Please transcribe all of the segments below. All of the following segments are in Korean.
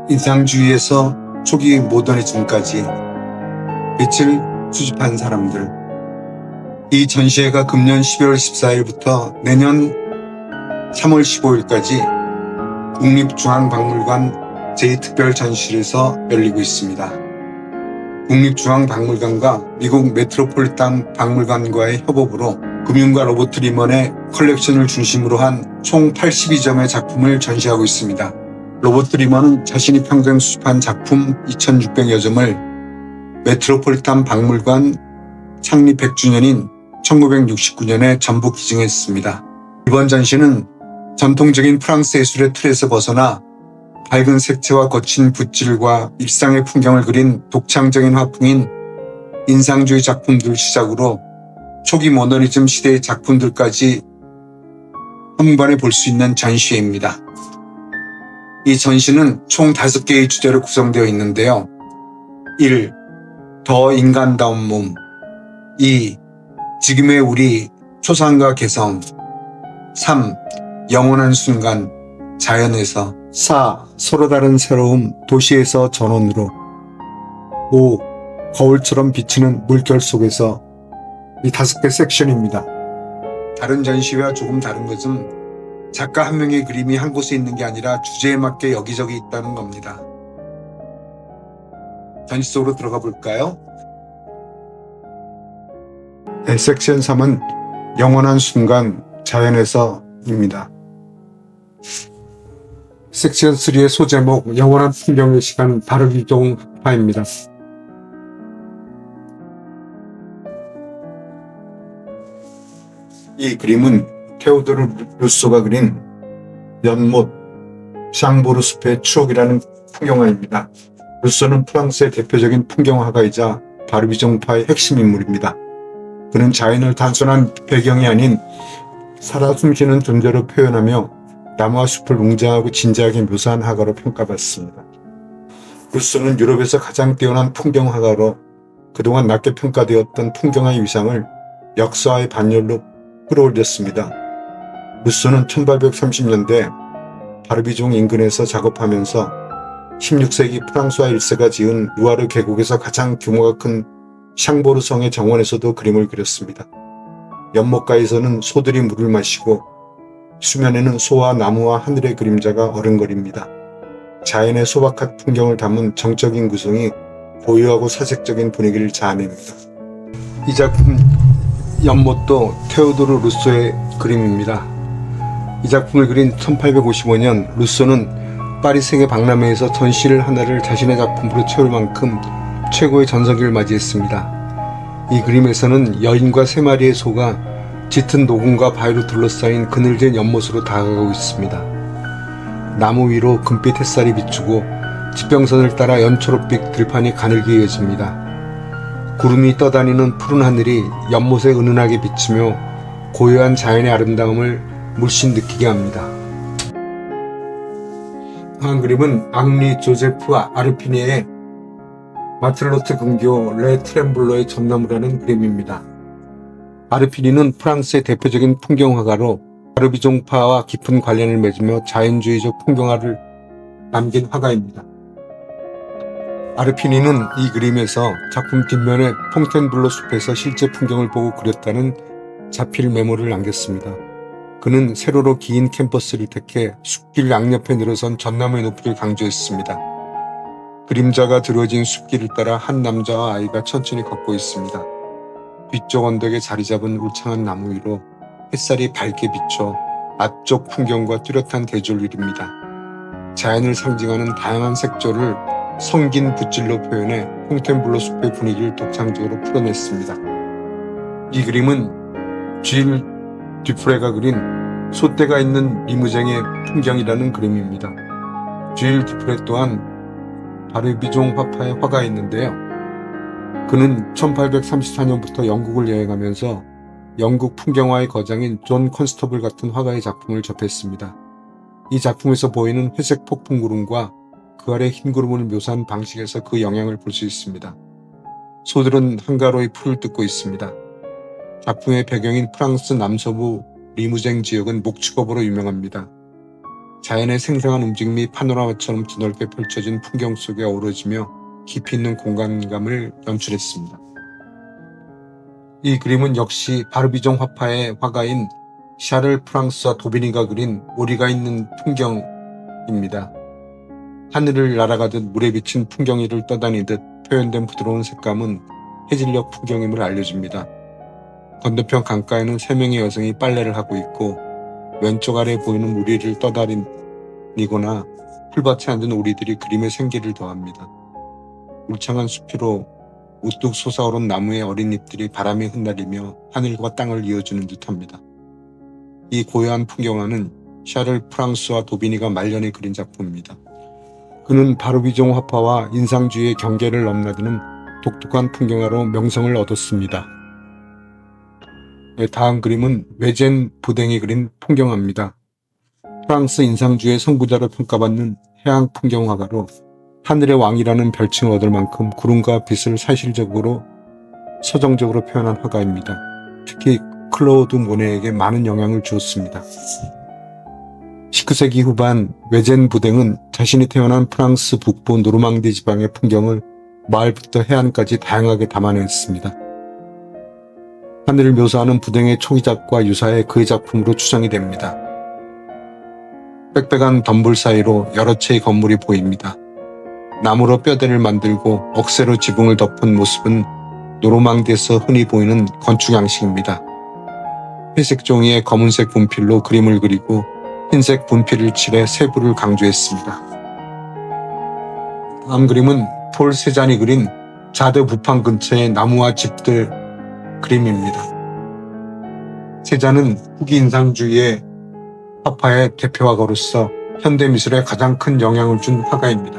인상주의에서 초기 모더니즘까지 빛을 수집한 사람들. 이 전시회가 금년 12월 14일부터 내년 3월 15일까지 국립중앙박물관 제2특별전시실에서 열리고 있습니다. 국립중앙박물관과 미국 메트로폴리탄 박물관과의 협업으로 금융가 로버트 리먼의 컬렉션을 중심으로 한 총 82점의 작품을 전시하고 있습니다. 로버트 리먼은 자신이 평생 수집한 작품 2600여 점을 메트로폴리탄 박물관 창립 100주년인 1969년에 전부 기증했습니다. 이번 전시는 전통적인 프랑스 예술의 틀에서 벗어나 밝은 색채와 거친 붓질과 일상의 풍경을 그린 독창적인 화풍인 인상주의 작품들 시작으로 초기 모더니즘 시대의 작품들까지 한번에 볼 수 있는 전시회입니다. 이 전시는 총 5개의 주제로 구성되어 있는데요. 1. 더 인간다운 몸. 2. 지금의 우리 초상과 개성. 3. 영원한 순간 자연에서. 4. 서로 다른 새로움 도시에서 전원으로. 5. 거울처럼 비치는 물결 속에서. 이 5개 섹션입니다. 다른 전시회와 조금 다른 것은 작가 한 명의 그림이 한 곳에 있는 게 아니라 주제에 맞게 여기저기 있다는 겁니다. 전시 속으로 들어가 볼까요? 네, 섹션 3은 영원한 순간 자연에서입니다. 섹션 3의 소제목 영원한 풍경의 시간 바르비종파입니다. 이 그림은 테오도르 루소가 그린 연못 샹보르 숲의 추억이라는 풍경화입니다. 루소는 프랑스의 대표적인 풍경화가이자 바르비종파의 핵심 인물입니다. 그는 자연을 단순한 배경이 아닌 살아 숨쉬는 존재로 표현하며 나무와 숲을 웅장하고 진지하게 묘사한 화가로 평가받습니다. 루소는 유럽에서 가장 뛰어난 풍경화가로 그동안 낮게 평가되었던 풍경화의 위상을 역사와의 반열로 끌어올렸습니다. 루소는 1830년대 바르비종 인근에서 작업하면서 16세기 프랑스와 1세가 지은 루아르 계곡에서 가장 규모가 큰 샹보르 성의 정원에서도 그림을 그렸습니다. 연못가에서는 소들이 물을 마시고 수면에는 소와 나무와 하늘의 그림자가 어른거립니다. 자연의 소박한 풍경을 담은 정적인 구성이 고요하고 사색적인 분위기를 자아냅니다. 이 작품 연못도 테오도르 루소의 그림입니다. 이 작품을 그린 1855년 루소는 파리 세계 박람회에서 전시를 하나를 자신의 작품으로 채울 만큼 최고의 전성기를 맞이했습니다. 이 그림에서는 여인과 3마리의 소가 짙은 녹음과 바위로 둘러싸인 그늘진 연못으로 다가가고 있습니다. 나무 위로 금빛 햇살이 비추고 지평선을 따라 연초록빛 들판이 가늘게 이어집니다. 구름이 떠다니는 푸른 하늘이 연못에 은은하게 비치며 고요한 자연의 아름다움을 물씬 느끼게 합니다. 한 그림은 앙리 조제프 아르피니의 마틀로트 근교 레 트렘블로의 전나무라는 그림입니다. 아르피니는 프랑스의 대표적인 풍경화가로 바르비종파와 깊은 관련을 맺으며 자연주의적 풍경화를 남긴 화가입니다. 아르피니는 이 그림에서 작품 뒷면에 퐁텐블로 숲에서 실제 풍경을 보고 그렸다는 자필 메모를 남겼습니다. 그는 세로로 긴 캠퍼스를 택해 숲길 양옆에 늘어선 전나무의 높이를 강조했습니다. 그림자가 드러진 숲길을 따라 한 남자와 아이가 천천히 걷고 있습니다. 뒤쪽 언덕에 자리 잡은 울창한 나무 위로 햇살이 밝게 비춰 앞쪽 풍경과 뚜렷한 대조를 이룹니다. 자연을 상징하는 다양한 색조를 성긴 붓질로 표현해 퐁텐블로 숲의 분위기를 독창적으로 풀어냈습니다. 이 그림은 쥘 듀프레가 그린 소떼가 있는 리무쟁의 풍경이라는 그림입니다. 쥘 듀프레 또한 바르비종 화파의 화가였는데요. 그는 1834년부터 영국을 여행하면서 영국 풍경화의 거장인 존 컨스터블 같은 화가의 작품을 접했습니다. 이 작품에서 보이는 회색 폭풍 구름과 그 아래 흰 구름을 묘사한 방식에서 그 영향을 볼 수 있습니다. 소들은 한가로이 풀을 뜯고 있습니다. 작품의 배경인 프랑스 남서부 리무쟁 지역은 목축업으로 유명합니다. 자연의 생생한 움직임이 파노라마처럼 드넓게 펼쳐진 풍경 속에 어우러지며 깊이 있는 공간감을 연출했습니다. 이 그림은 역시 바르비종 화파의 화가인 샤를 프랑스와 도비니가 그린 우리가 있는 풍경입니다. 하늘을 날아가듯 물에 비친 풍경 위를 떠다니듯 표현된 부드러운 색감은 해질녘 풍경임을 알려줍니다. 건너편 강가에는 3명의 여성이 빨래를 하고 있고 왼쪽 아래 보이는 물 위를 떠다니거나 풀밭에 앉은 오리들이 그림에 생기를 더합니다. 울창한 숲으로 우뚝 솟아오른 나무의 어린 잎들이 바람에 흩날리며 하늘과 땅을 이어주는 듯합니다. 이 고요한 풍경화는 샤를 프랑스와 도비니가 말년에 그린 작품입니다. 그는 바르비종 화파와 인상주의의 경계를 넘나드는 독특한 풍경화로 명성을 얻었습니다. 다음 그림은 외젠 부댕이 그린 풍경화입니다. 프랑스 인상주의의 선구자로 평가받는 해양 풍경화가로 하늘의 왕이라는 별칭을 얻을 만큼 구름과 빛을 사실적으로 서정적으로 표현한 화가입니다. 특히 클로드 모네에게 많은 영향을 주었습니다. 19세기 후반 외젠 부댕은 자신이 태어난 프랑스 북부 노르망디 지방의 풍경을 마을부터 해안까지 다양하게 담아냈습니다. 하늘을 묘사하는 부댕의 초기작과 유사해 그의 작품으로 추정이 됩니다. 빽빽한 덤불 사이로 여러 채의 건물이 보입니다. 나무로 뼈대를 만들고 억새로 지붕을 덮은 모습은 노르망디에서 흔히 보이는 건축 양식입니다. 회색 종이에 검은색 분필로 그림을 그리고 흰색 분필을 칠해 세부를 강조했습니다. 다음 그림은 폴 세잔이 그린 자드 부판 근처의 나무와 집들 그림입니다. 세잔은 후기 인상주의의 화파의 대표 화가로서 현대미술에 가장 큰 영향을 준 화가입니다.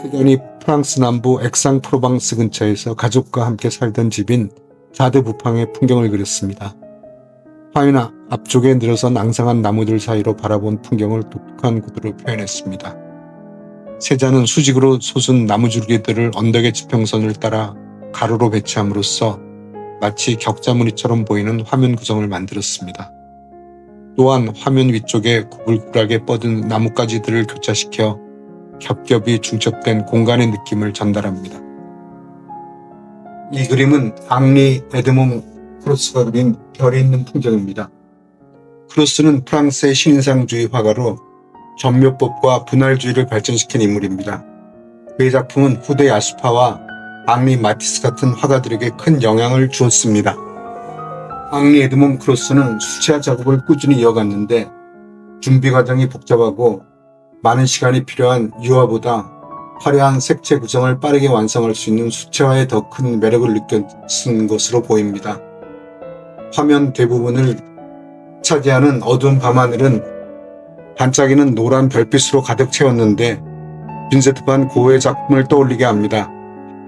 세잔이 프랑스 남부 엑상-프로방스 근처에서 가족과 함께 살던 집인 자드 부팡의 풍경을 그렸습니다. 화면 앞쪽에 늘어선 앙상한 나무들 사이로 바라본 풍경을 독특한 구도로 표현했습니다. 세잔은 수직으로 솟은 나무줄기들을 언덕의 지평선을 따라 가로로 배치함으로써 마치 격자무늬처럼 보이는 화면 구성을 만들었습니다. 또한 화면 위쪽에 구불구하게 뻗은 나뭇가지들을 교차시켜 겹겹이 중첩된 공간의 느낌을 전달합니다. 이 그림은 앙리 에드몽 크로스가 그린 별이 있는 풍경입니다. 크로스는 프랑스의 신인상주의 화가로 전묘법과 분할주의를 발전시킨 인물입니다. 그의 작품은 후대 야수파와 앙리 마티스 같은 화가들에게 큰 영향을 주었습니다. 앙리 에드몽 크로스는 수채화 작업을 꾸준히 이어갔는데 준비 과정이 복잡하고 많은 시간이 필요한 유화보다 화려한 색채 구성을 빠르게 완성할 수 있는 수채화에 더 큰 매력을 느꼈은 것으로 보입니다. 화면 대부분을 차지하는 어두운 밤하늘은 반짝이는 노란 별빛으로 가득 채웠는데 빈세트 반 고흐의 작품을 떠올리게 합니다.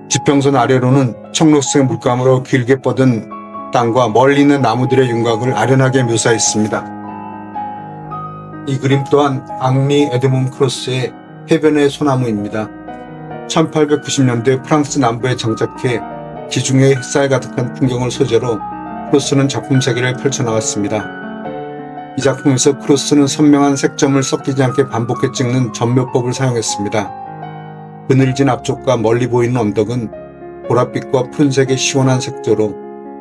지평선 아래로는 청록색 물감으로 길게 뻗은 땅과 멀리 있는 나무들의 윤곽을 아련하게 묘사했습니다. 이 그림 또한 앙리 에드몽 크로스의 해변의 소나무입니다. 1890년대 프랑스 남부에 정착해 지중해 햇살 가득한 풍경을 소재로 크로스는 작품 세계를 펼쳐나갔습니다. 이 작품에서 크로스는 선명한 색점을 섞이지 않게 반복해 찍는 전묘법을 사용했습니다. 그늘진 앞쪽과 멀리 보이는 언덕은 보랏빛과 푸른색의 시원한 색조로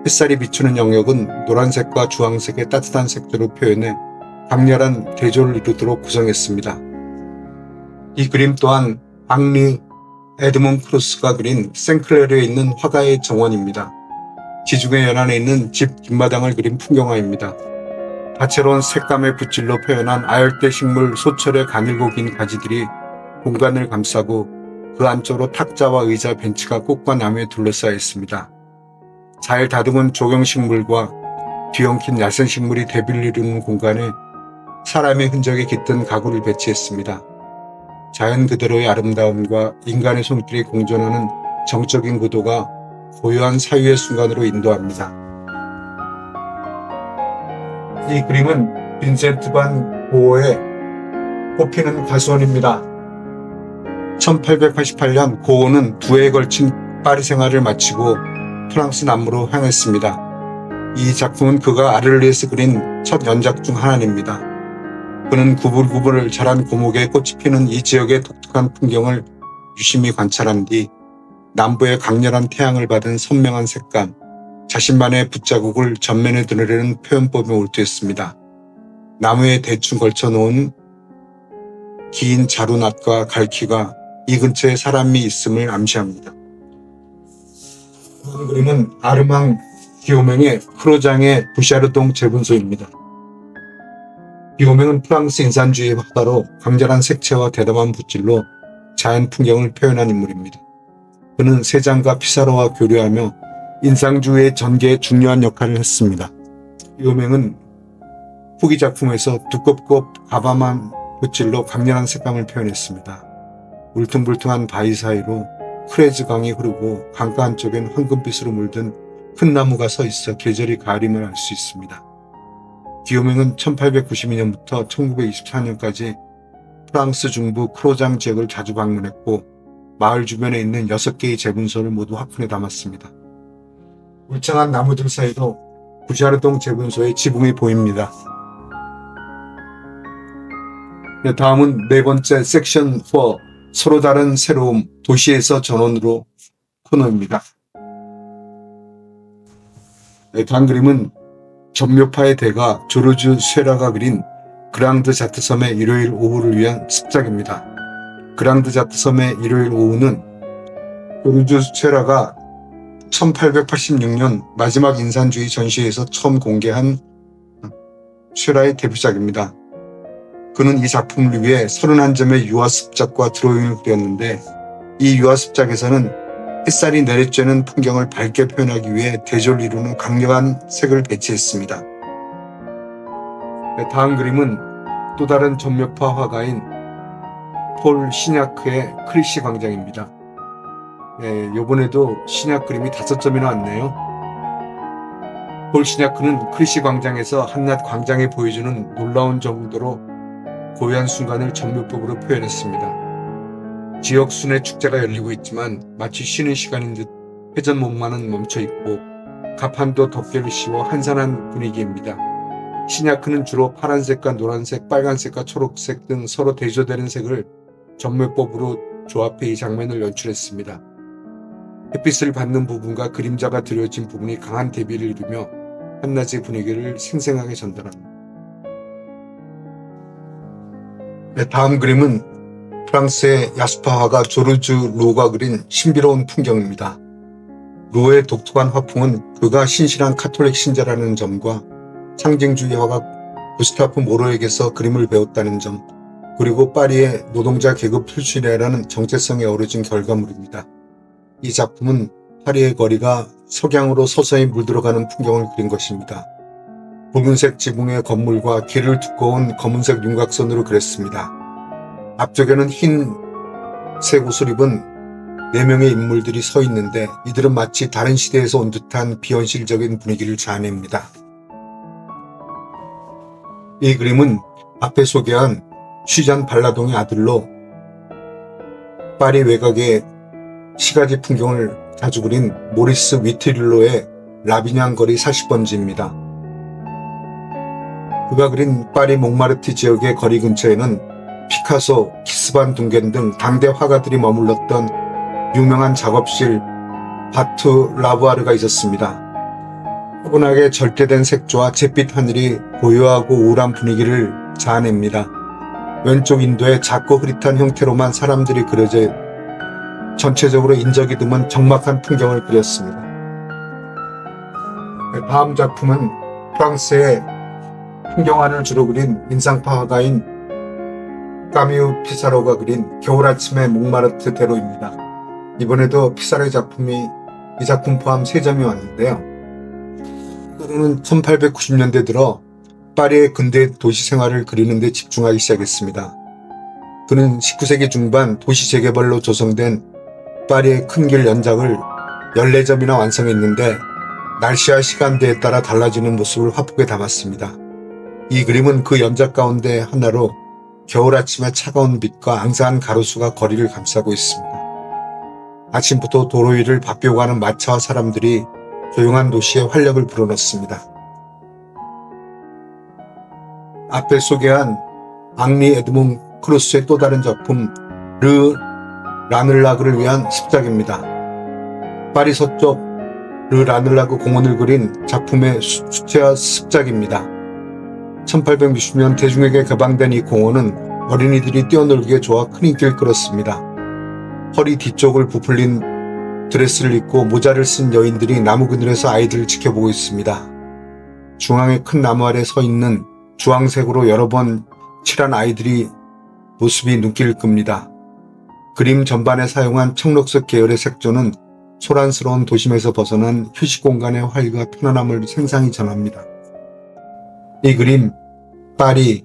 햇살이 비추는 영역은 노란색과 주황색의 따뜻한 색조로 표현해 강렬한 대조를 이루도록 구성했습니다. 이 그림 또한 앙리 에드몽 크로스가 그린 생클레르에 있는 화가의 정원입니다. 지중해 연안에 있는 집 뒷마당을 그린 풍경화입니다. 다채로운 색감의 붓질로 표현한 아열대 식물 소철의 가늘고 긴 가지들이 공간을 감싸고 그 안쪽으로 탁자와 의자, 벤치가 꽃과 나무에 둘러싸여 있습니다. 잘 다듬은 조경식물과 뒤엉킨 야생식물이 대비를 이루는 공간에 사람의 흔적이 깃든 가구를 배치했습니다. 자연 그대로의 아름다움과 인간의 손길이 공존하는 정적인 구도가 고요한 사유의 순간으로 인도합니다. 이 그림은 빈센트 반 고흐의 꽃피는 가수원입니다. 1888년 고흐는 2해에 걸친 파리 생활을 마치고 프랑스 남부로 향했습니다. 이 작품은 그가 아를리에서 그린 첫 연작 중 하나입니다. 그는 구불구불 자란 고목에 꽃이 피는 이 지역의 독특한 풍경을 유심히 관찰한 뒤 남부의 강렬한 태양을 받은 선명한 색감, 자신만의 붓자국을 전면에 드러내는 표현법에 몰두했습니다. 나무에 대충 걸쳐놓은 긴 자루낫과 갈퀴가 이 근처에 사람이 있음을 암시합니다. 이 그림은 아르망 기요맹의 크로장의 부샤르동 재분소입니다. 기요맹은 프랑스 인산주의 화가로 강렬한 색채와 대담한 붓질로 자연 풍경을 표현한 인물입니다. 그는 세장과 피사로와 교류하며 인상주의의 전개에 중요한 역할을 했습니다. 기요맹은 후기 작품에서 두껍고 가밤한 붓질로 강렬한 색감을 표현했습니다. 울퉁불퉁한 바위 사이로 크레즈 강이 흐르고 강가 한쪽엔 황금빛으로 물든 큰 나무가 서 있어 계절이 가림을 알 수 있습니다. 기요맹은 1892년부터 1924년까지 프랑스 중부 크로장 지역을 자주 방문했고 마을 주변에 있는 6개의 재분소를 모두 화fun에 담았습니다. 울창한 나무들 사이로 부샤르동 재분소의 지붕이 보입니다. 다음은 네 번째 섹션 4 서로 다른 새로움 도시에서 전원으로 코너입니다. 다음 그림은 점묘파의 대가 조르주 쉐라가 그린 그랑드 자트 섬의 일요일 오후를 위한 습작입니다. 그랑드 자트 섬의 일요일 오후는 조르주 쉐라가 1886년 마지막 인산주의 전시회에서 처음 공개한 쉐라의 데뷔작입니다. 그는 이 작품을 위해 31점의 유화습작과 드로잉을 그렸는데 이 유화습작에서는 햇살이 내리쬐는 풍경을 밝게 표현하기 위해 대조를 이루는 강력한 색을 배치했습니다. 다음 그림은 또 다른 점묘파 화가인 폴 시냐크의 크리시 광장입니다. 이번에도 시냐크 그림이 5점이나 왔네요. 폴 시냐크는 크리시 광장에서 한낮 광장에 보여주는 놀라운 정도로 고요한 순간을 점묘법으로 표현했습니다. 지역 순회 축제가 열리고 있지만 마치 쉬는 시간인 듯 회전목마는 멈춰있고 가판도 덮개를 씌워 한산한 분위기입니다. 시냐크는 주로 파란색과 노란색, 빨간색과 초록색 등 서로 대조되는 색을 점묘법으로 조합해 이 장면을 연출했습니다. 햇빛을 받는 부분과 그림자가 드려진 부분이 강한 대비를 이루며 한낮의 분위기를 생생하게 전달합니다. 다음 그림은 프랑스의 야수파 화가 조르주 로가 그린 신비로운 풍경입니다. 로의 독특한 화풍은 그가 신실한 카톨릭 신자라는 점과 상징주의 화가 구스타프 모로에게서 그림을 배웠다는 점, 그리고 파리의 노동자 계급 출신이라는 정체성에 어우러진 결과물입니다. 이 작품은 파리의 거리가 석양으로 서서히 물들어가는 풍경을 그린 것입니다. 붉은색 지붕의 건물과 길을 두꺼운 검은색 윤곽선으로 그렸습니다. 앞쪽에는 흰색 옷을 입은 4명의 인물들이 서 있는데 이들은 마치 다른 시대에서 온 듯한 비현실적인 분위기를 자아냅니다. 이 그림은 앞에 소개한 슈잔 발라동의 아들로 파리 외곽의 시가지 풍경을 자주 그린 모리스 위트릴로의 라비냥 거리 40번지입니다. 그가 그린 파리 몽마르트 지역의 거리 근처에는 피카소, 키스반 둥겐 등 당대 화가들이 머물렀던 유명한 작업실 바투 라부아르가 있었습니다. 포근하게 절제된 색조와 잿빛 하늘이 고요하고 우울한 분위기를 자아냅니다. 왼쪽 인도의 작고 흐릿한 형태로만 사람들이 그려져 전체적으로 인적이 드문 적막한 풍경을 그렸습니다. 다음 작품은 프랑스의 풍경화를 주로 그린 인상파 화가인 까뮤 피사로가 그린 겨울아침의 몽마르트 대로입니다. 이번에도 피사로의 작품이 이 작품 포함 3점이 왔는데요. 그는 1890년대 들어 파리의 근대 도시 생활을 그리는 데 집중하기 시작했습니다. 그는 19세기 중반 도시 재개발로 조성된 파리의 큰 길 연작을 14점이나 완성했는데 날씨와 시간대에 따라 달라지는 모습을 화폭에 담았습니다. 이 그림은 그 연작 가운데 하나로 겨울 아침의 차가운 빛과 앙상한 가로수가 거리를 감싸고 있습니다. 아침부터 도로 위를 바뀌고 가는 마차와 사람들이 조용한 도시에 활력을 불어넣습니다. 앞에 소개한 앙리 에드몽 크루스의 또 다른 작품 르 라늘라그를 위한 습작입니다. 파리 서쪽 르 라늘라그 공원을 그린 작품의 수채화 습작입니다. 1860년 대중에게 개방된 이 공원은 어린이들이 뛰어놀기에 좋아 큰 인기를 끌었습니다. 허리 뒤쪽을 부풀린 드레스를 입고 모자를 쓴 여인들이 나무 그늘에서 아이들을 지켜보고 있습니다. 중앙에 큰 나무 아래 서 있는 주황색으로 여러 번 칠한 아이들이 모습이 눈길을 끕니다. 그림 전반에 사용한 청록색 계열의 색조는 소란스러운 도심에서 벗어난 휴식 공간의 활기와 편안함을 생생히 전합니다. 이 그림, 파리,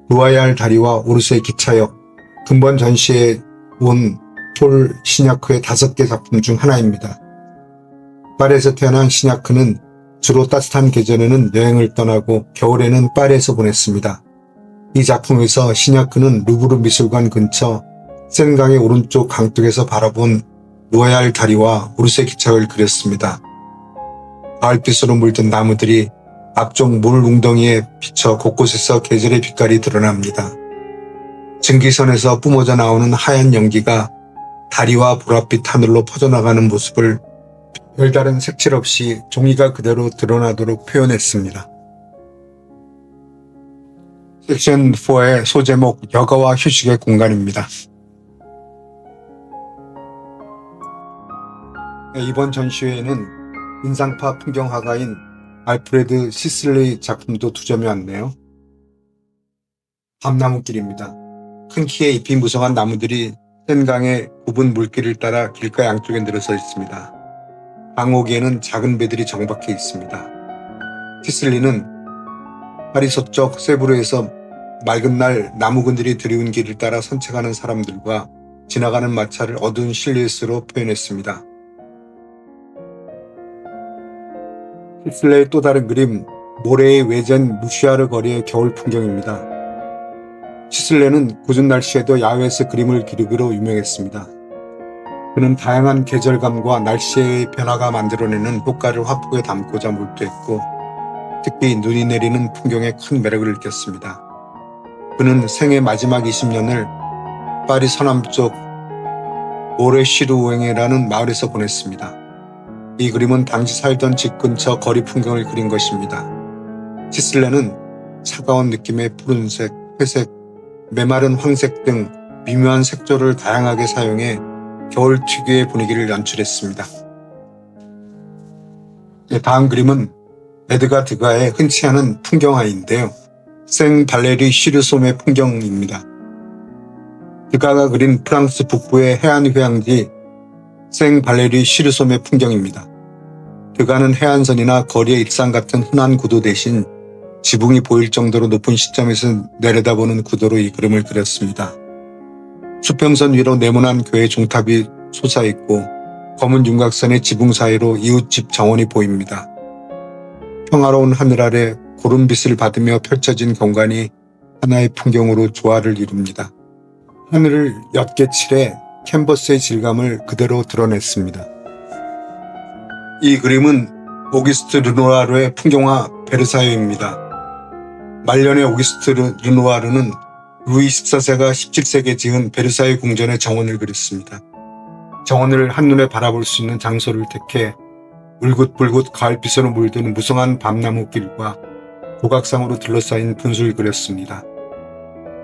루아얄 다리와 오르세 기차역, 근본 전시에 온 폴 시냐크의 5개 작품 중 하나입니다. 파리에서 태어난 시냐크는 주로 따뜻한 계절에는 여행을 떠나고 겨울에는 파리에서 보냈습니다. 이 작품에서 시냐크는 루브르 미술관 근처 센강의 오른쪽 강둑에서 바라본 루아얄 다리와 오르세 기차역을 그렸습니다. 가을빛으로 물든 나무들이 앞쪽 물 웅덩이에 비쳐 곳곳에서 계절의 빛깔이 드러납니다. 증기선에서 뿜어져 나오는 하얀 연기가 다리와 보랏빛 하늘로 퍼져나가는 모습을 별다른 색칠 없이 종이가 그대로 드러나도록 표현했습니다. 섹션 4의 소제목 여가와 휴식의 공간입니다. 이번 전시회에는 인상파 풍경화가인 알프레드 시슬리 작품도 2점이 왔네요. 밤나무길입니다. 큰 키에 잎이 무성한 나무들이 센강의 굽은 물길을 따라 길가 양쪽에 늘어서 있습니다. 강호기에는 작은 배들이 정박해 있습니다. 시슬리는 파리 서쪽 세브르에서 맑은 날 나무 그늘이 드리운 길을 따라 산책하는 사람들과 지나가는 마차를 어두운 실루엣으로 표현했습니다. 시슬레의 또 다른 그림, 모레의 외젠 무시아르 거리의 겨울 풍경입니다. 시슬레는 궂은 날씨에도 야외에서 그림을 그리기로 유명했습니다. 그는 다양한 계절감과 날씨의 변화가 만들어내는 효과를 화폭에 담고자 몰두했고 특히 눈이 내리는 풍경에 큰 매력을 느꼈습니다. 그는 생애 마지막 20년을 파리 서남쪽 모레시르우eng이라는 마을에서 보냈습니다. 이 그림은 당시 살던 집 근처 거리 풍경을 그린 것입니다. 시슬레는 차가운 느낌의 푸른색, 회색, 메마른 황색 등 미묘한 색조를 다양하게 사용해 겨울 특유의 분위기를 연출했습니다. 다음 그림은 에드가 드가의 흔치 않은 풍경화인데요. 생 발레리 시르솜의 풍경입니다. 드가가 그린 프랑스 북부의 해안 휴양지 생 발레리 시르솜의 풍경입니다. 드가는 해안선이나 거리의 일상 같은 흔한 구도 대신 지붕이 보일 정도로 높은 시점에서 내려다보는 구도로 이 그림을 그렸습니다. 수평선 위로 네모난 교회 종탑이 솟아있고 검은 윤곽선의 지붕 사이로 이웃집 정원이 보입니다. 평화로운 하늘 아래 구름빛을 받으며 펼쳐진 경관이 하나의 풍경으로 조화를 이룹니다. 하늘을 옅게 칠해 캔버스의 질감을 그대로 드러냈습니다. 이 그림은 오기스트 르누아르의 풍경화 베르사유입니다. 말년의 오기스트 르누아르는 루이 14세가 17세기에 지은 베르사유 궁전의 정원을 그렸습니다. 정원을 한눈에 바라볼 수 있는 장소를 택해 울긋불긋 가을빛으로 물든 무성한 밤나무길과 조각상으로 둘러싸인 분수를 그렸습니다.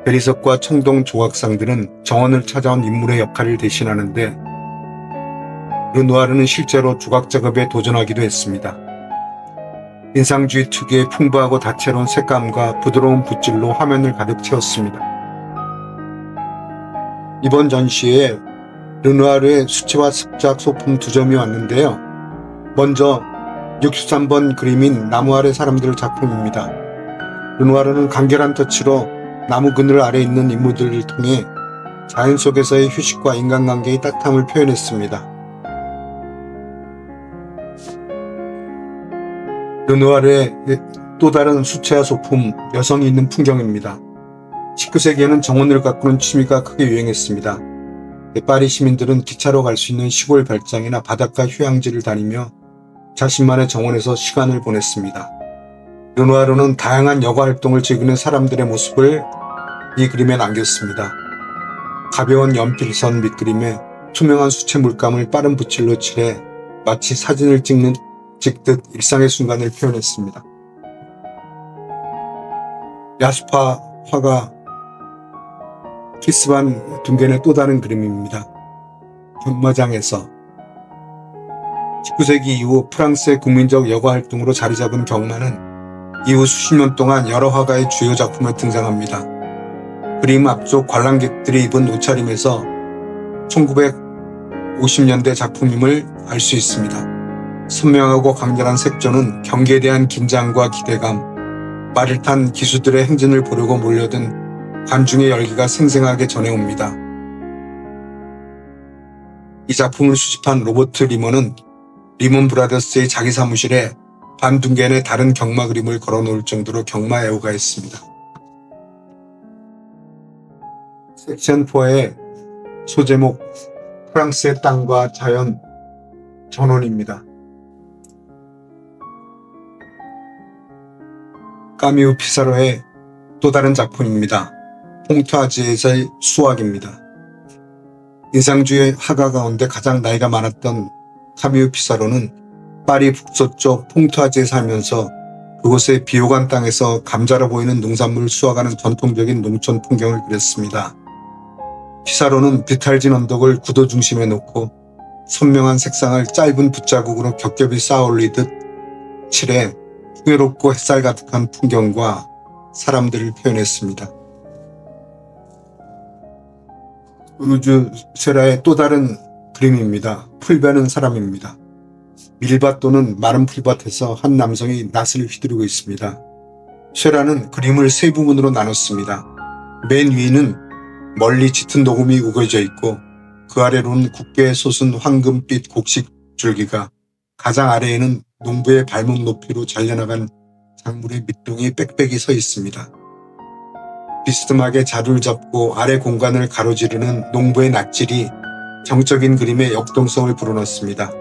대리석과 청동 조각상들은 정원을 찾아온 인물의 역할을 대신하는데 르누아르는 실제로 조각 작업에 도전하기도 했습니다. 인상주의 특유의 풍부하고 다채로운 색감과 부드러운 붓질로 화면을 가득 채웠습니다. 이번 전시회에 르누아르의 수채화 습작 소품 2점이 왔는데요. 먼저 63번 그림인 나무 아래 사람들 작품입니다. 르누아르는 간결한 터치로 나무 그늘 아래 있는 인물들을 통해 자연 속에서의 휴식과 인간관계의 따뜻함을 표현했습니다. 르누아르의 또 다른 수채화 소품 여성이 있는 풍경입니다. 19세기에는 정원을 가꾸는 취미가 크게 유행했습니다. 파리 시민들은 기차로 갈 수 있는 시골 별장이나 바닷가 휴양지를 다니며 자신만의 정원에서 시간을 보냈습니다. 르누아르는 다양한 여가 활동을 즐기는 사람들의 모습을 이 그림에 남겼습니다. 가벼운 연필선 밑그림에 투명한 수채 물감을 빠른 붓질로 칠해 마치 사진을 찍듯 일상의 순간을 표현했습니다. 야수파 화가 키스반 둥겐의 또 다른 그림입니다. 경마장에서 19세기 이후 프랑스의 국민적 여가 활동으로 자리 잡은 경마는 이후 수십 년 동안 여러 화가의 주요 작품에 등장합니다. 그림 앞쪽 관람객들이 입은 옷차림에서 1950년대 작품임을 알 수 있습니다. 선명하고 강렬한 색조는 경기에 대한 긴장과 기대감, 말을 탄 기수들의 행진을 보려고 몰려든 관중의 열기가 생생하게 전해옵니다. 이 작품을 수집한 로버트 리먼은 리먼 브라더스의 자기 사무실에 반둥겐의 다른 경마 그림을 걸어놓을 정도로 경마 애호가였습니다. 섹션 4의 소제목 프랑스의 땅과 자연 전원입니다. 까뮤 피사로의 또 다른 작품입니다. 퐁투아지에서의 수학입니다. 인상주의 화가 가운데 가장 나이가 많았던 까뮤 피사로는 파리 북서쪽 퐁투아지에 살면서 그곳의 비호감 땅에서 감자로 보이는 농산물을 수확하는 전통적인 농촌 풍경을 그렸습니다. 피사로는 비탈진 언덕을 구도 중심에 놓고 선명한 색상을 짧은 붓자국으로 겹겹이 쌓아 올리듯 칠해 풍요롭고 햇살 가득한 풍경과 사람들을 표현했습니다. 루즈 세라의 또 다른 그림입니다. 풀베는 사람입니다. 밀밭 또는 마른 풀밭에서 한 남성이 낫을 휘두르고 있습니다. 쉐라는 그림을 세 부분으로 나눴습니다. 맨 위는 멀리 짙은 녹음이 우거져 있고 그 아래로는 굵게 솟은 황금빛 곡식 줄기가, 가장 아래에는 농부의 발목 높이로 잘려나간 작물의 밑동이 빽빽이 서 있습니다. 비스듬하게 자루를 잡고 아래 공간을 가로지르는 농부의 낫질이 정적인 그림의 역동성을 불어넣습니다.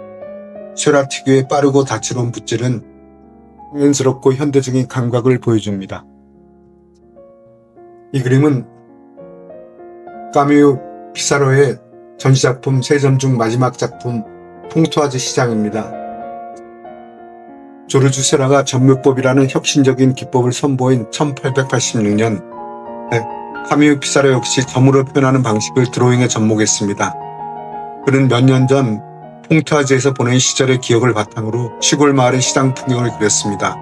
쉐라 특유의 빠르고 다채로운 붓질은 자연스럽고 현대적인 감각을 보여줍니다. 이 그림은 까뮤 피사로의 전시작품 3점 중 마지막 작품 퐁투아지 시장입니다. 조르주 세라가 전묘법이라는 혁신적인 기법을 선보인 1886년 까뮤 피사로 역시 점으로 표현하는 방식을 드로잉에 접목했습니다. 그는 몇 년 전 퐁투아지에서 보낸 시절의 기억을 바탕으로 시골 마을의 시장 풍경을 그렸습니다.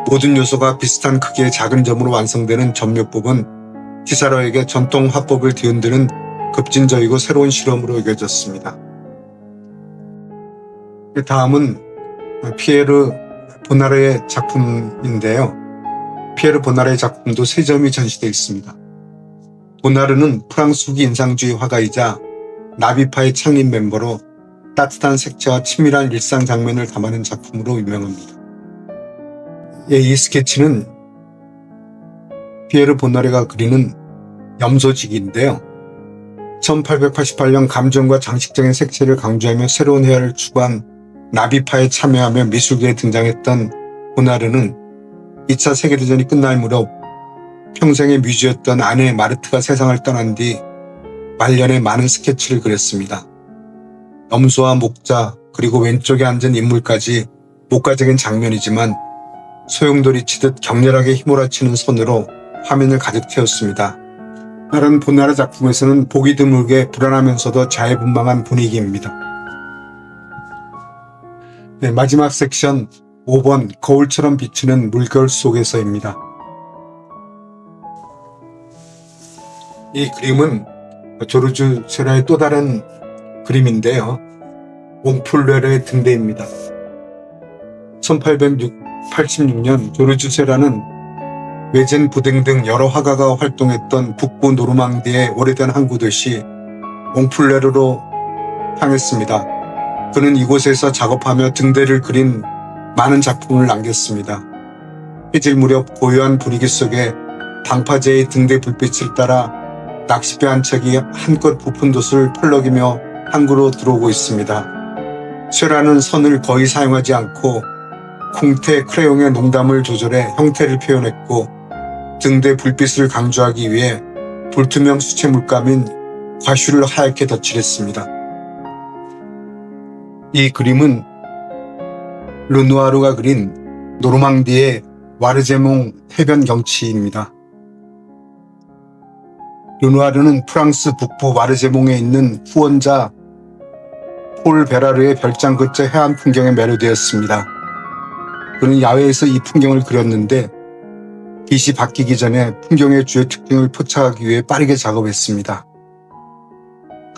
모든 요소가 비슷한 크기의 작은 점으로 완성되는 점묘법은 피사로에게 전통 화법을 뒤흔드는 급진적이고 새로운 실험으로 여겨졌습니다. 다음은 피에르 보나르의 작품인데요. 피에르 보나르의 작품도 3점이 전시되어 있습니다. 보나르는 프랑스 후기 인상주의 화가이자 나비파의 창립 멤버로 따뜻한 색채와 친밀한 일상 장면을 담아낸 작품으로 유명합니다. 이 스케치는 피에르 보나르가 그리는 염소지기인데요. 1888년 감정과 장식적인 색채를 강조하며 새로운 해야를 추구한 나비파에 참여하며 미술계에 등장했던 보나르는 2차 세계대전이 끝날 무렵 평생의 뮤즈였던 아내 마르트가 세상을 떠난 뒤 말년에 많은 스케치를 그렸습니다. 염소와 목자 그리고 왼쪽에 앉은 인물까지 목가적인 장면이지만 소용돌이 치듯 격렬하게 휘몰아치는 손으로 화면을 가득 채웠습니다. 다른 보나르 작품에서는 보기 드물게 불안하면서도 자유분방한 분위기입니다. 마지막 섹션 5번 거울처럼 비치는 물결 속에서입니다. 이 그림은 조르주 세라의 또 다른 그림인데요. 옹풀레르의 등대입니다. 1886년 조르주 세라는 외젠 부댕 등 여러 화가가 활동했던 북부 노르망디의 오래된 항구 도시 옹풀레르로 향했습니다. 그는 이곳에서 작업하며 등대를 그린 많은 작품을 남겼습니다. 해질 무렵 고요한 분위기 속에 방파제의 등대 불빛을 따라 낚싯배 한 척이 한껏 부푼 돛을 펄럭이며 항구로 들어오고 있습니다. 쇠라는 선을 거의 사용하지 않고 콩테 크레용의 농담을 조절해 형태를 표현했고 등대 불빛을 강조하기 위해 불투명 수채 물감인 과슈를 하얗게 덧칠했습니다. 이 그림은 르누아르가 그린 노르망디의 와르제몽 해변 경치입니다. 르누아르는 프랑스 북부 와르제몽에 있는 후원자 폴 베라르의 별장 근처 해안 풍경에 매료되었습니다. 그는 야외에서 이 풍경을 그렸는데 빛이 바뀌기 전에 풍경의 주요 특징을 포착하기 위해 빠르게 작업했습니다.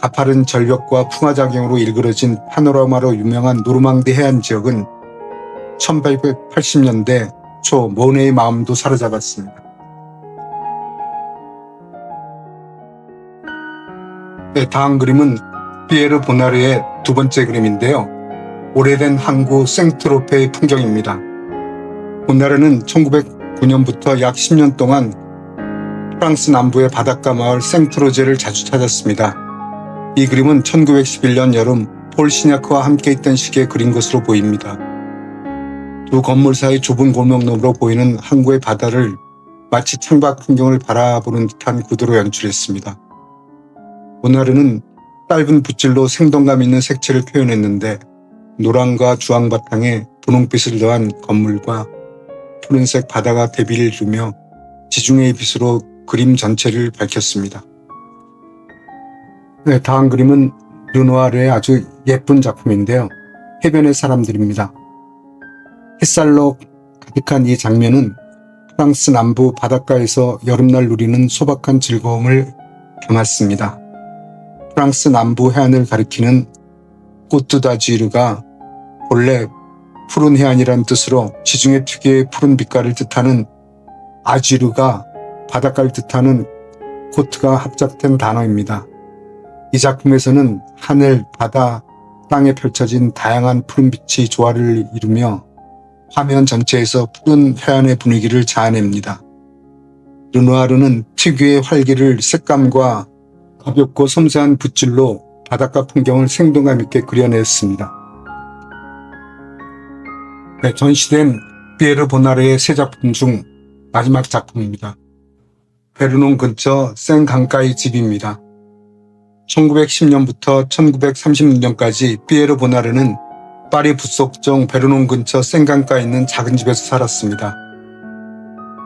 가파른 절벽과 풍화작용으로 일그러진 파노라마로 유명한 노르망디 해안 지역은 1880년대 초 모네의 마음도 사로잡았습니다. 다음 그림은 피에르 보나르의 두 번째 그림인데요. 오래된 항구 생트로페의 풍경입니다. 보나르는 1909년부터 약 10년 동안 프랑스 남부의 바닷가 마을 생트로제를 자주 찾았습니다. 이 그림은 1911년 여름 폴 시냐크와 함께 있던 시기에 그린 것으로 보입니다. 두 건물 사이 좁은 골목너머로 보이는 항구의 바다를 마치 창밖 풍경을 바라보는 듯한 구도로 연출했습니다. 보나르는 짧은 붓질로 생동감 있는 색채를 표현했는데 노랑과 주황 바탕에 분홍빛을 더한 건물과 푸른색 바다가 대비를 이루며 지중해의 빛으로 그림 전체를 밝혔습니다. 다음 그림은 르누아르의 아주 예쁜 작품인데요. 해변의 사람들입니다. 햇살로 가득한 이 장면은 프랑스 남부 바닷가에서 여름날 누리는 소박한 즐거움을 담았습니다. 프랑스 남부 해안을 가리키는 꼬트다지르가 본래 푸른 해안이란 뜻으로 지중해 특유의 푸른 빛깔을 뜻하는 아지르가 바닷가를 뜻하는 코트가 합작된 단어입니다. 이 작품에서는 하늘, 바다, 땅에 펼쳐진 다양한 푸른빛이 조화를 이루며 화면 전체에서 푸른 해안의 분위기를 자아냅니다. 르누아르는 특유의 활기를 색감과 가볍고 섬세한 붓질로 바닷가 풍경을 생동감 있게 그려냈습니다. 전시된 피에르 보나르의 세 작품 중 마지막 작품입니다. 베르논 근처 센 강가의 집입니다. 1910년부터 1936년까지 피에르 보나르는 파리 북서부정 베르논 근처 센강가에 있는 작은 집에서 살았습니다.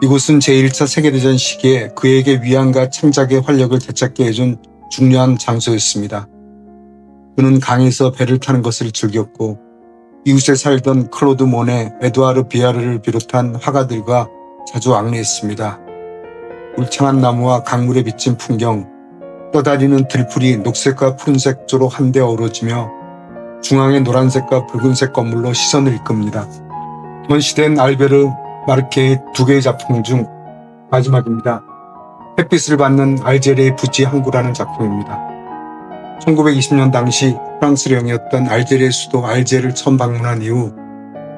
이곳은 제1차 세계대전 시기에 그에게 위안과 창작의 활력을 되찾게 해준 중요한 장소였습니다. 그는 강에서 배를 타는 것을 즐겼고 이웃에 살던 클로드 모네, 에두아르 비아르를 비롯한 화가들과 자주 앙내했습니다. 울창한 나무와 강물에 비친 풍경, 떠다니는 들풀이 녹색과 푸른색 조로 한데 어우러지며 중앙의 노란색과 붉은색 건물로 시선을 이끕니다. 전시된 알베르 마르케의 두 개의 작품 중 마지막입니다. 햇빛을 받는 알제리의 부지 항구라는 작품입니다. 1920년 당시 프랑스령이었던 알제리의 수도 알제를 처음 방문한 이후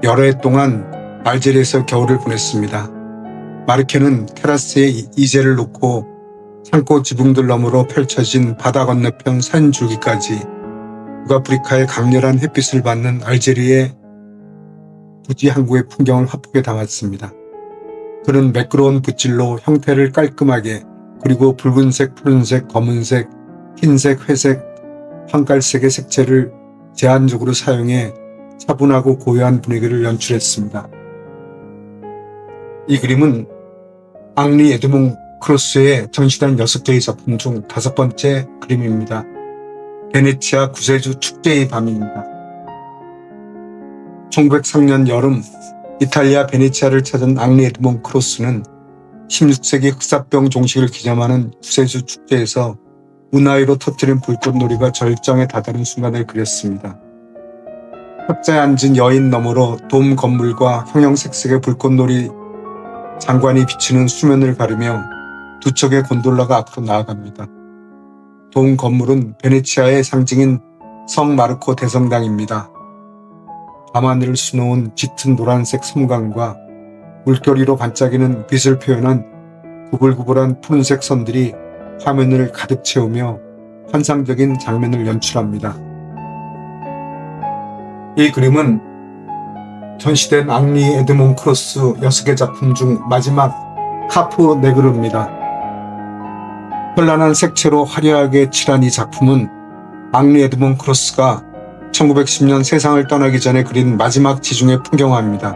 여러 해 동안 알제리에서 겨울을 보냈습니다. 마르케는 테라스에 이젤을 놓고 산고 지붕들 너머로 펼쳐진 바다 건너편 산줄기까지 북아프리카의 강렬한 햇빛을 받는 알제리의 부지 항구의 풍경을 화폭에 담았습니다. 그는 매끄러운 붓질로 형태를 깔끔하게 그리고 붉은색, 푸른색, 검은색, 흰색, 회색, 황갈색의 색채를 제한적으로 사용해 차분하고 고요한 분위기를 연출했습니다. 이 그림은 앙리 에드몽 크로스의 전시된 6개의 작품 중 5번째 그림입니다. 베네치아 구세주 축제의 밤입니다. 1903년 여름 이탈리아 베네치아를 찾은 앙리 에드몽 크로스는 16세기 흑사병 종식을 기념하는 구세주 축제에서 운하위로 터뜨린 불꽃놀이가 절정에 다다른 순간을 그렸습니다. 탁자에 앉은 여인 너머로 돔 건물과 형형색색의 불꽃놀이 장관이 비치는 수면을 가르며 두 척의 곤돌라가 앞으로 나아갑니다. 돔 건물은 베네치아의 상징인 성 마르코 대성당입니다. 밤하늘을 수놓은 짙은 노란색 섬광과 물결위로 반짝이는 빛을 표현한 구불구불한 푸른색 선들이 화면을 가득 채우며 환상적인 장면을 연출합니다. 이 그림은 전시된 앙리 에드몽 크로스 6개 작품 중 마지막 카프 네그르입니다. 현란한 색채로 화려하게 칠한 이 작품은 앙리 에드몬 크로스가 1910년 세상을 떠나기 전에 그린 마지막 지중해 풍경화입니다.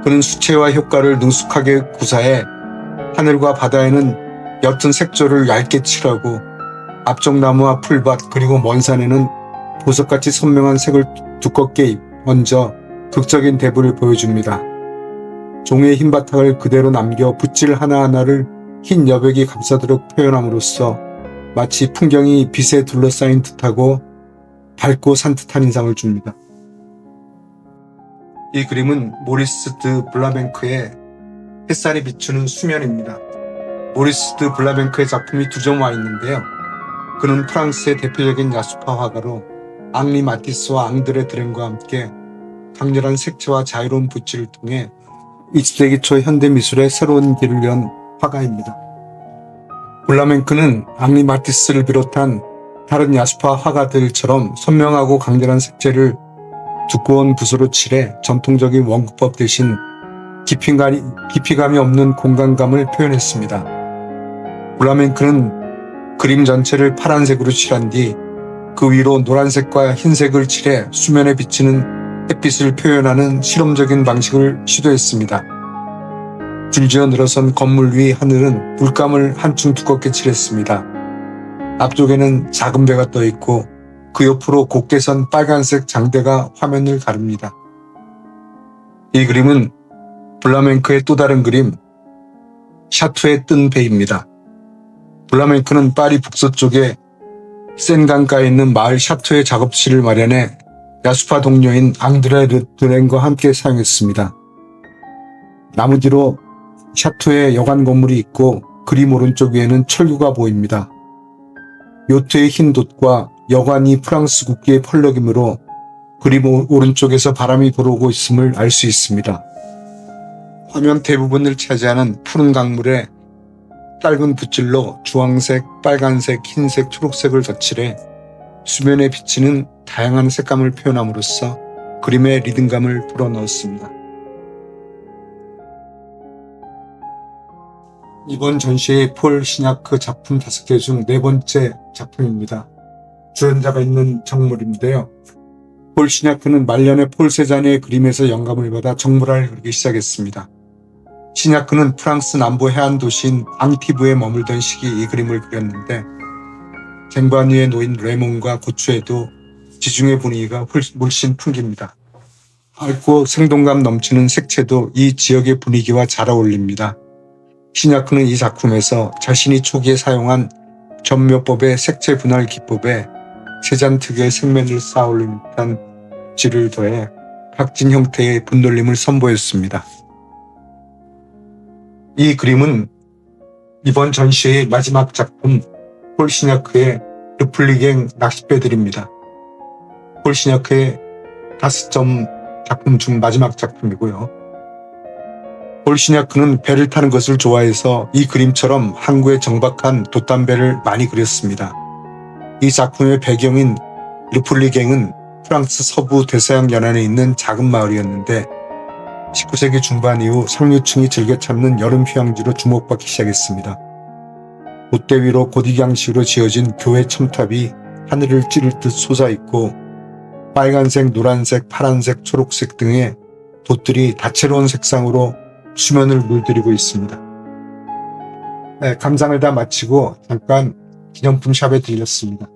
그는 수채화 효과를 능숙하게 구사해 하늘과 바다에는 옅은 색조를 얇게 칠하고 앞쪽 나무와 풀밭 그리고 먼 산에는 보석같이 선명한 색을 두껍게 얹어 극적인 대부를 보여줍니다. 종이의 흰 바탕을 그대로 남겨 붓질 하나하나를 흰 여백이 감싸도록 표현함으로써 마치 풍경이 빛에 둘러싸인 듯하고 밝고 산뜻한 인상을 줍니다. 이 그림은 모리스 드 블라뱅크의 햇살이 비추는 수면입니다. 모리스 드 블라뱅크의 작품이 두 점 와 있는데요. 그는 프랑스의 대표적인 야수파 화가로 앙리 마티스와 앙드레 드렌과 함께 강렬한 색채와 자유로운 붓질을 통해 20세기 초 현대 미술의 새로운 길을 연 화가입니다. 블라뱅크는 앙리 마티스를 비롯한 다른 야수파 화가들처럼 선명하고 강렬한 색채를 두꺼운 붓으로 칠해 전통적인 원구법 대신 깊이감이 없는 공간감을 표현했습니다. 블라뱅크는 그림 전체를 파란색으로 칠한 뒤 그 위로 노란색과 흰색을 칠해 수면에 비치는 햇빛을 표현하는 실험적인 방식을 시도했습니다. 줄지어 늘어선 건물 위 하늘은 물감을 한층 두껍게 칠했습니다. 앞쪽에는 작은 배가 떠 있고 그 옆으로 곱게 선 빨간색 장대가 화면을 가릅니다. 이 그림은 블라뱅크의 또 다른 그림 샤투의 뜬 배입니다. 블라뱅크는 파리 북서쪽에 센 강가에 있는 마을 샤투의 작업실을 마련해 야수파 동료인 앙드레 드렌과 함께 사용했습니다. 나무 뒤로 샤투의 여관 건물이 있고 그림 오른쪽 위에는 철구가 보입니다. 요트의 흰 돛과 여관이 프랑스 국기의 펄럭이므로 그림 오른쪽에서 바람이 불어오고 있음을 알 수 있습니다. 화면 대부분을 차지하는 푸른 강물에 짧은 붓질로 주황색, 빨간색, 흰색, 초록색을 덧칠해 수면에 비치는 다양한 색감을 표현함으로써 그림의 리듬감을 불어넣었습니다. 이번 전시의 폴 시냐크 작품 5개 중 4번째 작품입니다. 주연자가 있는 정물인데요. 폴 시냐크는 말년에 폴 세자네의 그림에서 영감을 받아 정물화를 그리기 시작했습니다. 시냐크는 프랑스 남부 해안 도시인 앙티브에 머물던 시기 이 그림을 그렸는데 쟁반 위에 놓인 레몬과 고추에도 지중해 분위기가 물씬 풍깁니다. 밝고 생동감 넘치는 색채도 이 지역의 분위기와 잘 어울립니다. 시냐크는 이 작품에서 자신이 초기에 사용한 전묘법의 색채 분할 기법에 세잔 특유의 색면을 쌓아올린 듯한 질을 더해 각진 형태의 분놀림을 선보였습니다. 이 그림은 이번 전시의 마지막 작품 폴 시냐크의 르플리갱 낚싯배들입니다. 폴 시냐크의 5점 작품 중 마지막 작품이고요. 폴 시냐크는 배를 타는 것을 좋아해서 이 그림처럼 항구의 정박한 돛담배를 많이 그렸습니다. 이 작품의 배경인 르플리갱은 프랑스 서부 대서양 연안에 있는 작은 마을이었는데 19세기 중반 이후 상류층이 즐겨 찾는 여름 휴양지로 주목받기 시작했습니다. 돛대 위로 고딕양식으로 지어진 교회 첨탑이 하늘을 찌를 듯 솟아있고 빨간색, 노란색, 파란색, 초록색 등의 돛들이 다채로운 색상으로 수면을 물들이고 있습니다. 감상을 다 마치고 잠깐 기념품 샵에 들렸습니다.